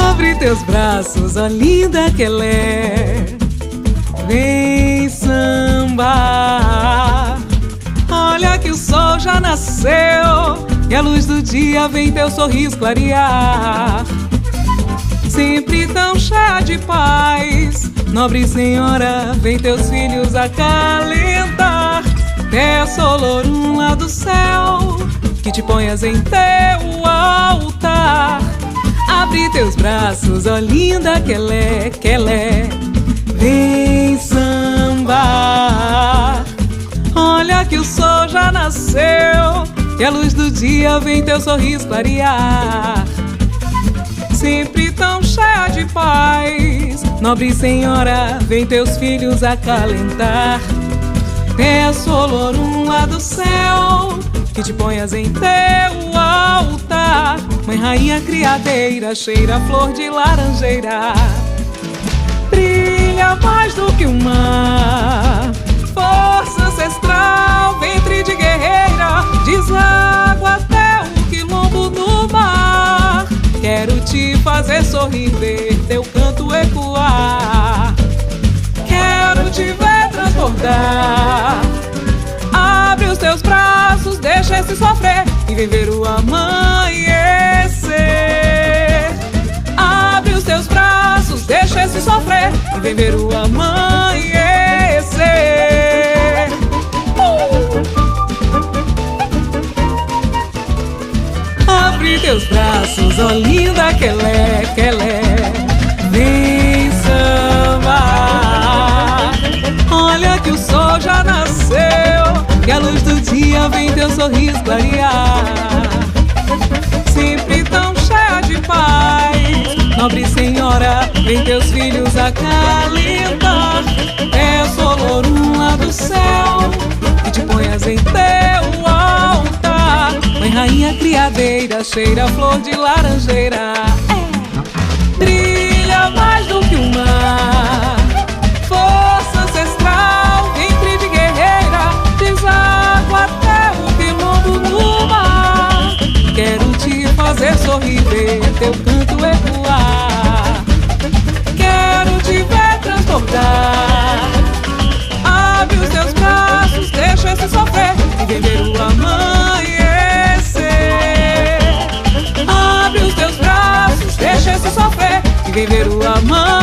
Abre teus braços, ó linda que ela é, vem sambar. Olha que o sol já nasceu e a luz do dia vem teu sorriso clarear. Sempre tão cheia de paz, nobre senhora, vem teus filhos acalentar. Peço ao Olorum lá do céu que te ponhas em teu altar. Abre teus braços, ó linda que ela é, vem sambar. Olha que o sol já nasceu e a luz do dia vem teu sorriso clarear. Sempre tão cheia de paz, nobre senhora, vem teus filhos acalentar. Peço ao Olorum lá do céu que te ponhas em teu altar. Mãe rainha criadeira, cheira a flor de laranjeira, brilha mais do que o mar. Força ancestral, ventre de guerreira, deságua até o quilombo do mar. Quero te fazer sorrir, ver teu canto ecoar. Quero te ver transbordar. Abre os teus braços, deixa esse sofrer e vem ver o amanhecer. Abre os teus braços, deixa esse sofrer e vem ver o amanhecer. Abre teus braços, ó linda que ela é, vem sambar. Olha que o sol já nasceu e a luz do dia vem teu sorriso clarear. Sempre tão cheia de paz, nobre senhora, vem teus filhos acalentar. Peço ao Olorum lá do céu que te ponhas em teu altar. Mãe rainha criadeira, cheira a flor de laranjeira, brilha mais do que o mar. Força ancestral, ventre de guerreira, deságua até o quilombo do mar. Quero te fazer sorrir, ver teu canto ecoar. Quero te ver transportar. Abre os teus braços, deixa esse sofrer e vem ver o amanhecer. Abre os teus braços, deixa esse sofrer e vem ver o amanhecer.